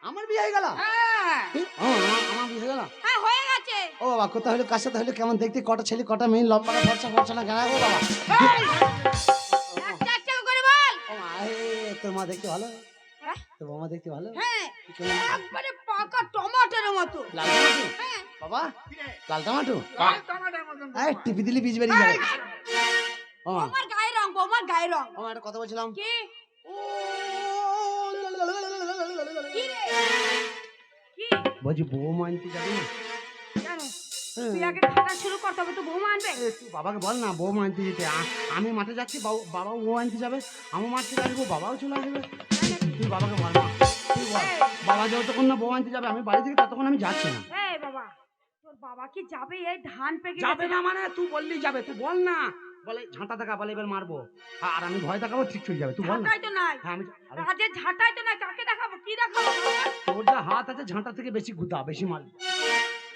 আমার বিয়ে হয়ে গেল? হ্যাঁ আমার বিয়ে হয়ে গেল? হ্যাঁ হয়ে গেছে। ও বাবা, কোথা হলো, কার সাথে হলো, কেমন দেখতে, কটা ছেলে, কটা মেয়ে, লম্বা না ফর্সা, ফর্সা না গানা গো বাবা? একটা একটা করে বল। ও মা, তোর মা দেখতে ভালো? হ্যাঁ? তোর বৌমা দেখতে ভালো? হ্যাঁ একবারে পাকা টমেটোর মতো। লাল টমাটো? হ্যাঁ বাবা লাল টমাটো? টমেটোর মতো। এই টিপি দিলি বীজ বেরিয়ে যাবে। ও মা, আমার গায়ের রং, আমার গায়ের রং। ও মা, একটা কথা বলছিলাম। কি কি রে? কি বলছি বৌমা আনতে যাবি না? কেন? তুই আগে খাটা শুরু কর, তবে তো বৌমা আনবে। তুই বাবাকে বল না বৌমা আনতে যেতে। আমি মাঠে যাচ্ছি, বাবাও বউ আনতে যাবে, আমি মাঠে যাবো, বাবাও চলে আসবে। তুই বাবাকে বল না, তুই বল। বাবা যতক্ষণ না বউ আনতে যাবে আমি বাড়ি থেকে, ততক্ষণ আমি যাচ্ছি না। এই বাবা, তোর বাবা কি যাবে? এই ধান পেকে যাবে গেছে। না মানে তুই বললেই যাবে, তুই বল না। বলে ঝাঁটা দেখা, বলে এবার মারবো, আর আমি ভয় দেখাবো, ঠিক চলে যাবে, তুই বল না। ঝাঁটাই তো নাই। হ্যাঁ আমি, আরে রাজের ঝাঁটাই তো নাই, কাকে দেখাবো, কি দেখাবো? তোর যা হাত আছে ঝাঁটা থেকে বেশি গুদা, বেশি মারবি।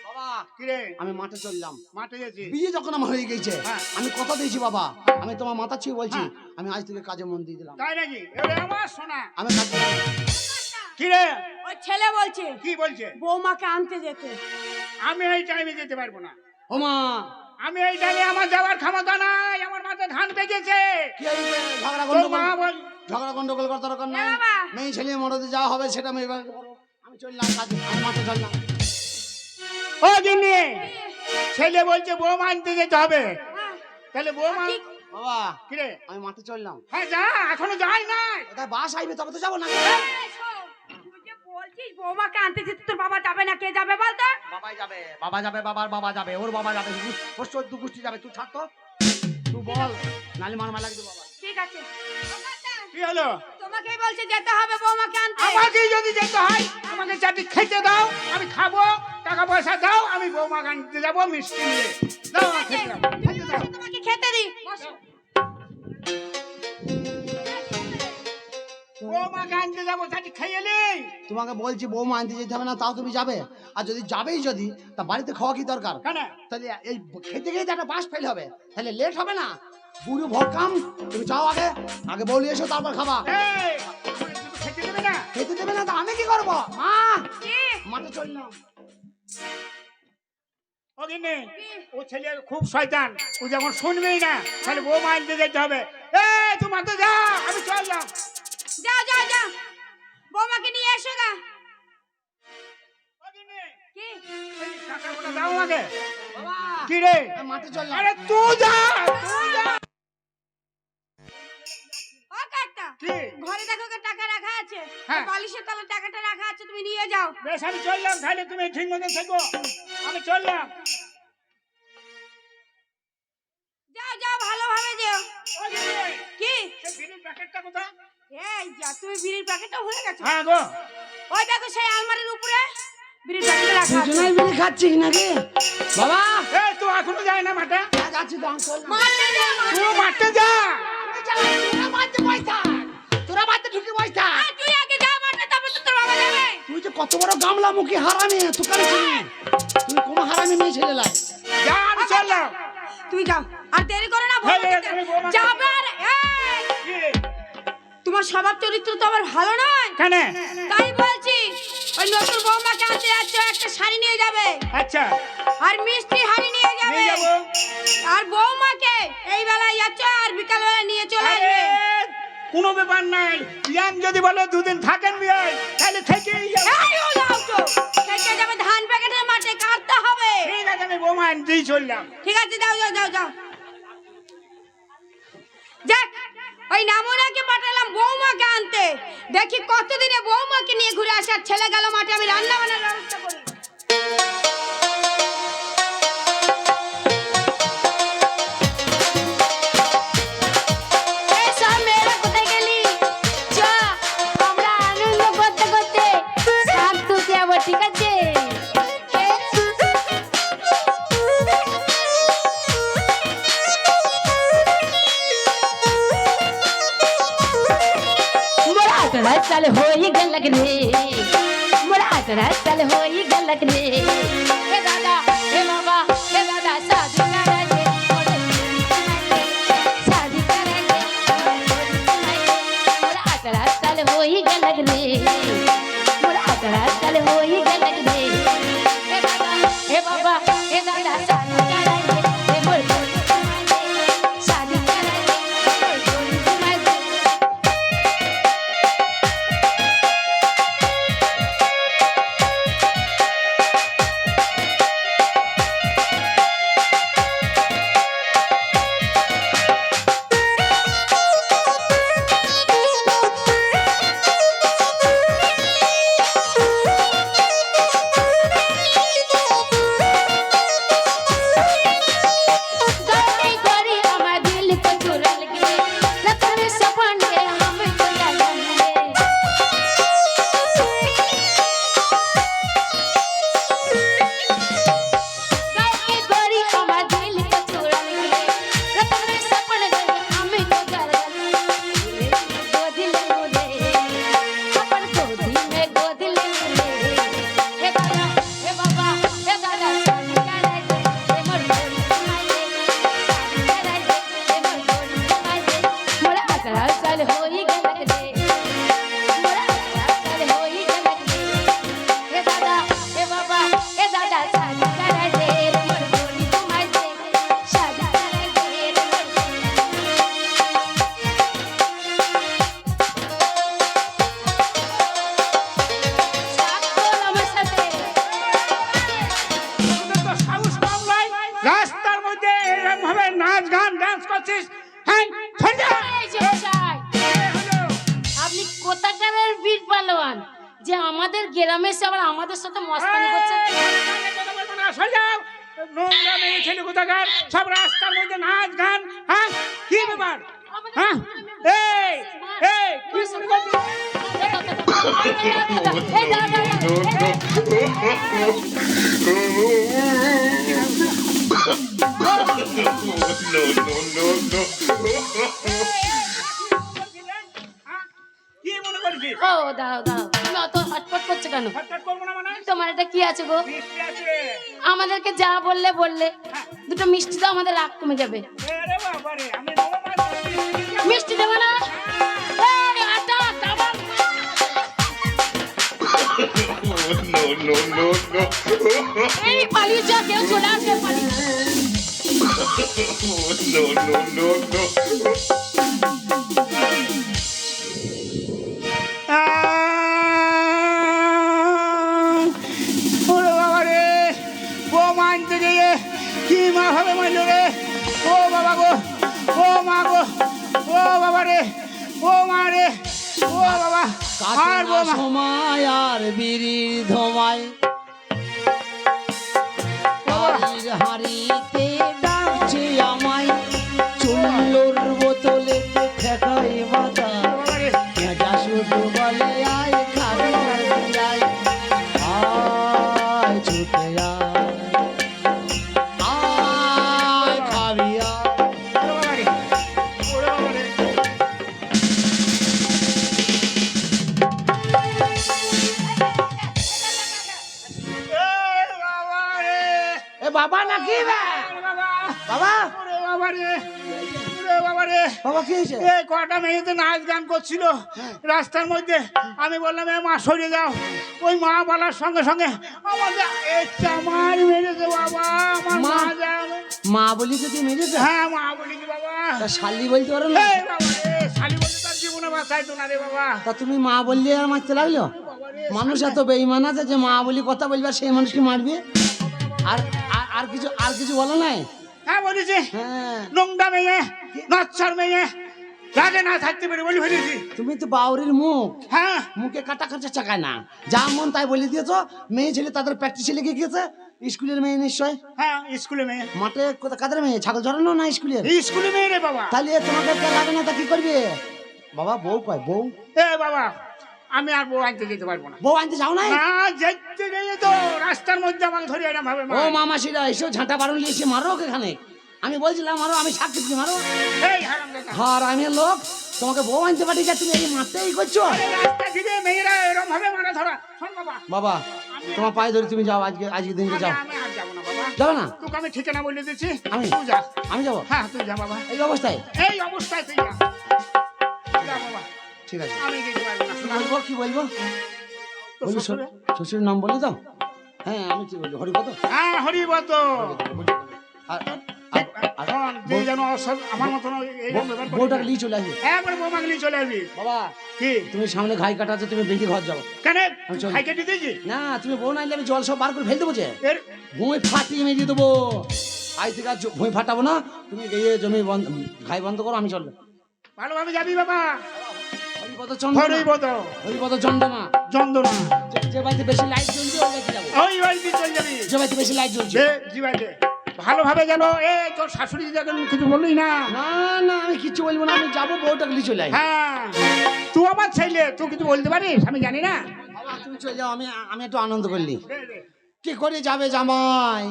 বাবা কিরে আমি মাঠে চললাম, মাঠে গেছি? বিয়ে যখন আমার হয়ে গেছে, হ্যাঁ। আমি কথা দিয়েছি বাবা, আমি তোমার মাথা ছুঁয়ে বলছি, আমি আজ থেকে কাজে মন দিয়ে দিলাম। তাই নাকি? এবারে আমার শোনা। আমি কাজ করব। কিরে ওই ছেলে বলছে কি বলছে? বৌমাকে আনতে যেতে। আমি এই টাইমে যেতে পারবো না। ও মা, আমি এই টাইমে আমার যাওয়ার ক্ষমতা নাই, আমার মাথায় ধান পেকেছে। কি হয়েছে? ঝগড়া তোর গন্ডগোল, মা বল। ঝগড়া গন্ডগোল করার দরকার নাই। না বাবা। মেয়ে ছেলে মরদে যা হবে সেটা আমি এবার করবো। আমি চললাম কাজে, আমি মাঠে চললাম। ও দিনি, ছেলে বলছে বৌমা আনতে যেতে হবে, হ্যাঁ, তাহলে বৌমা। ঠিক। বাবা কিরে আমি মাঠে চললাম, হ্যাঁ যা, এখনো যাই নাই। ওটা বাস আইবে তবে তো যাবো না। এই শোন, তুই যে বলছিস বৌমাকে আনতে যেতে, তোর বাবা যাবে না, কে যাবে বল তো? বাবাই যাবে, বাবা যাবে, বাবার বাবা যাবে, ওর বাবা যাবে, ওর 14 গোষ্ঠী যাবে। তুই থাক তো, তুই বল, নালে মার মার লাগবে বাবা। ঠিক আছে। ও কাকা, কি হলো? তোমাকেই বলছে যেতে হবে বৌমাকে আনতে। আমাকে যদি যেতে হয়, আমাকে চারটি খেতে দাও, আমি খাবো, টাকা পয়সা দাও, আমি বৌমা আনতে যাবো মিষ্টি নিয়ে। দাও আমার খেতে দাও, খেতে দাও। তোমাকে খেতে দিই। বসো। বৌমাকে আনতে যাবো, চারটি খেয়ে নি। তোমাকে বলছি বৌমা আনতে যেতে হবে না, তাও তুমি যাবে। আর যদি যাবেই, যদি তা বাড়িতে খাওয়া কি দরকার? কেন? তাহলে এই খেতে গিয়ে একটা বাস ফেল হবে, তাহলে লেট হবে না। বুড়ো ভক্কাম, তুমি যাও আগে, আগে বলি এসো, তারপর খাবা। এই, আমার দুটো খেতে দেবে না? খেতে দেবে না তো আমি কি করবো? মা, কি? মাঠে চললাম। ও গিন্নি, ও ছেলে খুব শয়তান, ও যখন শুনবেই না, তাহলে বৌমা আনতে যেতে হবে। এই তুই মাত্র যা, আমি চললাম। যাও যাও যাও, বৌমাকে নিয়ে এসো গা। ও গিন্নি, কি? এই টাকাগুলো দাও আমাকে। বাবা কি রে? মাঠে চললাম। আরে তুই যা, তুই যা। ও কাকা, কি? ঘরে দেখো কে টাকা রাখা আছে, হ্যাঁ। বালিশের তলায় টাকাটা রাখা আছে, তুমি নিয়ে যাও। বেশ আমি চললাম, তাহলে তুমি ঠিক মতন থাকো, আমি চললাম। যাও যাও, ভালোভাবে যেও। ও গিন্নি, কি? এই বিড়ির প্যাকেটটা কোথায়? এই যা, তুমি বিড়ির প্যাকেটটা ভুলে গেছো? হ্যাঁ গো। ওই দেখো সেই আলমারির উপরে বিড়ির প্যাকেট রাখা আছে। দুজনাই বিড়ি খাচ্ছিস নাকি বাবা? এই তুই এখনো যায় না মাঠে? হ্যাঁ, যাচ্ছি তো, আমি চললাম। মারতে যাও, তুই মাঠে যা। তোরা মারতে পয়সা, তোরা মারতে ঢুকে পয়সা। তুই আগে যা মারতে, তারপর তো তোর বাবা যাবে। তুই যে কত বড় গামলা মুখী হারামি, তুই কারে চিনি? তুই কোনো হারামি মেয়ে ছেলে লাই। যা, আমি চললাম। তুই যাও, আর দেরি করে না, হ্যাঁ, বৌমাকে আমি বৌমাকে- যাবে। আর এই, কি? তোমার স্বভাব চরিত্র তো আমার ভালো নয়, কেন? তাই বলছি। ওই নতুন বৌমাকে আনতে যাচ্ছ, একটা শাড়ি নিয়ে যাবে, আচ্ছা, আর মিষ্টি হাড়ি নিয়ে যাবে, নিয়ে যাবো। আর বৌমাকে এই বেলায় যাচ্ছ, আর বিকাল বেলা নিয়ে চলে আরে, আসবে। কোনো ব্যাপার নাই। ইয়ান যদি বলে দুদিন থাকেন বিয়াই, তাহলে থেকেই যাবো। এই, ও যাও তো, থেকে যাবে ধান প্যাকেটের মাঠে কাটতে হবে। ঠিক আছে, আমি বৌমা আনতেই চললাম। ঠিক আছে, যাও যাও যাও যাও। যাক, ওই নামুনাকে পাঠালাম বৌমাকে আনতে, দেখি কতদিনে বৌমাকে নিয়ে ঘুরে আসার ছেলে গেল মাঠে, আমি রান্না বান্নার ব্যবস্থা করি। এই সব মেয়েরা কোথায় গেলি? চ, আমরা আনন্দ করতে করতে শাক তুলতে যাবো, ঠিক আছে? मोरा चल हो ही गलक रे, मोरा चल हो ही गलक रे। हे दादा, हे बाबा, हे दादा, शादी करेंगे, शादी करेंगे, मोरा चल हो ही गलक रे, मोरा হই গেল রে এ দাদা এ বাবা এ দাদা শাদি করাই দে এ মোর বলি তোমায় দে শাদি করাই দে মোর বলি তোমায় দে गाने गोरी हमार दिल को चुरल गे रतन सपने हम तो लगन गाने गोरी हमार दिल को चुरल गे रतन सपने हम तो लगन गोद ले ले अपन गोदी में गोद ले ले हे दादा हे बाबा हे दादा शादी कराई दे हे मोर बोली तुम्हारे शादी कराई दे हे मोर बोली तुम्हारे मोरा 18 साल होई गलक रे मोरा 18 साल होई गलक रे हे दादा हे बाबा हे दादा शादी कराई दे हे मोर बोली तुम्हारे शादी कराई दे हे मोर साथ बोल আমার সাথে তোদের তো সাহস কম নয়, রাস্তার মধ্যে এরকম ভাবে নাচ গান ডান্স করছিস। হ্যাঁ ঠান্ডা এই যে মশাই, আপনি কোথাকারের বীর পালোয়ান যে আমাদের গ্রামে এসে আবার আমাদের সাথে মস্তানি করছে? নোংরা মেয়ে ছেলে কোথাকার সব রাস্তার মধ্যে নাচ গান। হ্যাঁ কি ব্যাপার? হ্যাঁ এই এই কি শুরু করছিস? এই দাদা, হ্যাঁ? কি মনে করছিস? ও দাঁড়াও দাঁড়াও, তুমি অত হটপট করছো কেন? হঠাৎ করবো না মানে? তোমার এটা কি আছে গো? বৃষ্টি আছে। আমাদেরকে যা বললে বললে, দুটো মিষ্টি দাও, আমাদের রাগ কমে যাবে। আরে বাবা রে, আমি নবমাস বৃষ্টি মিষ্টি দেবো না? এই আটা কাবাব এই পালিয়ে যা, কেউ চলে আসবে পালিয়ে। ওরে বাবা রে, বৌমা আনতে গিয়ে কি মা হবে মাইল রে। ও বাবা গো, ও মা গো, ও বাবা রে, ও মা রে, ও বাবা। আর বৌমা সময় আর বিড়ির ধোমায় হাড়ির হাড়িতে ডাকছে আমায় চুল্লোর বোতলে ঠেকাই বাতা বাবা রে, পেঁচা শুধু বলে আয় খাবি আয় আয় ছুটে আয় খাবি আয় ওরে বাবা রে, ওরে বাবা রে। এ বাবা রে, এ বাবা নাকি রে ওরে বাবা, বাবা ওরে বাবা রে, ওরে বাবা রে। বাবা কি হয়েছে এই কটা মেয়েতে নাচ গান করছিল রাস্তার মধ্যে। আমি বললাম এ মা সরিয়ে যাও। ওই মা বলার সঙ্গে সঙ্গে আমাকে চামার মেরেছে বাবা। আমার মা মা? যাবে। মা বলি তো তুই মেরেছে হ্যাঁ মা বলিনি বাবা। তা শালি বলতে পারো না এই বাবা রে, শালি বলতে তার জীবনে বাঁচাইতো না রে বাবা। তা তুমি মা বললে আর মারতে লাগলো বাবা রে, মানুষ এত বেঈমান আছে যে মা বলি কথা বলবে আর সেই মানুষকে মারবে আর আর কিছু বলো নাই হ্যাঁ বলেছি, হ্যাঁ নোংরা মেয়ে, নচ্ছার মেয়ে, রাগে না থাকতে পারে বলি ফেলেছি। তুমি তো বাউরির মুখ হ্যাঁ মুখে কাটা খরচা চাকায় না যা মন তাই বলে দিয়েছো। মেয়ে ছেলে তাদের প্র্যাকটিসে লেগে গিয়েছে। স্কুলের মেয়ে নিশ্চয় হ্যাঁ স্কুলে মেয়ে, মাঠে কাদের মেয়ে ছাগল চড়ানো না স্কুলের? এই স্কুলে মেয়ে রে বাবা। তাহলে তোমাকে কে লাগে না তা কি করবে? বাবা বউ কয় বউ এ বাবা, আমি আর বউ আনতে যেতে পারবো না। বউ আনতে যাও নাই? না যেতে গেলে তো রাস্তার মধ্যে আমাকে ধরে এরকম ভাবে ও মামাসিরা এসে ঝাঁটা বারণ নিয়ে এসে মারো এখানে। আমি বলছিলাম মারো, আমি সাক্ষী দিচ্ছি মারো। এই হারামজাদা। আর আমি লোক তোমাকে বউ আনতে পারি যা তুমি এই মারতেই করছো। আরে রাস্তা থেকে মেয়েরা এরকম ভাবে মারা ধরা। শোন বাবা, বাবা তোমার পায়ে ধরে তুমি যাও, আজকে দিনকে যাও। আমি আর যাবো না বাবা। যাবে না? তোকে আমি ঠিকানা বলে দিচ্ছি, আমি? তুই যা। আমি যাবো হ্যাঁ তুই যা বাবা, এই অবস্থায়? এই অবস্থায় তুই যা। যা বাবা, ঠিক আছে। আমি যেতে পারবো না। কি বলবো কি বলবো? তো বলি শ্বশুরে? শ্বশুরের নাম বলে দাও। হ্যাঁ আমি কি বলি হরিপদ। হ্যাঁ হরিবত। আর শোন, তুই যেন আমার মতন এইরকম ব্যাপার করিস না। বউটাকে নিয়ে চলে আসবে। একবার বৌমাকে নিয়ে চলে আসবি। বাবা কি তুমি সামনে ঘাই কাটা আছে, তুমি বেঁধে ঘর যাও। কেন আমি চলি। খাই কেটে দিয়েছি না তুমি বউ নাইলে আমি জল সব বার করে ফেল দেবো যে, এর ভুঁই ফাটিয়ে মেরিয়ে দেবো। আজ থেকে আর ভুঁই ফাটাবো না, তুমি গিয়ে জমি ঘাই বন্ধ করো, আমি চলবে। ভালোভাবে যাবি বাবা। হরিপদ চন্দ্র, হরিবত হরিপদ চন্দ্রমা। চন্দনা যে বাড়িতে বেশি লাইট জ্বলছে ওই বাড়িতে যাবো। ওই বাড়িতে চলে যাবি। যে বাড়িতে বেশি লাইট জ্বলছে। দে জিবাইতে ভালোভাবে যেন এ তোর শাশুড়ি যখন কিছু বললি না। না না আমি কিচ্ছু বলবো না, আমি যাবো বউটাকে নিয়ে চলে আসবো। হ্যাঁ তুই আমার ছেলে, তুই কিছু বলতে পারিস আমি জানি না। বাবা তুমি চলে যাও, আমি একটু আনন্দ করলি। কি করে যাবে জামাই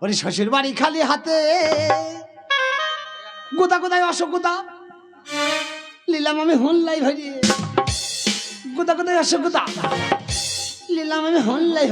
ওরে শ্বশুর বাড়ি খালি হাতে, গোদা গোদায় অসভ্যতা নিলাম আমি হনলাই ভরিয়ে, গোদা গোদায় অসভ্যতা নিলাম আমি হনলাই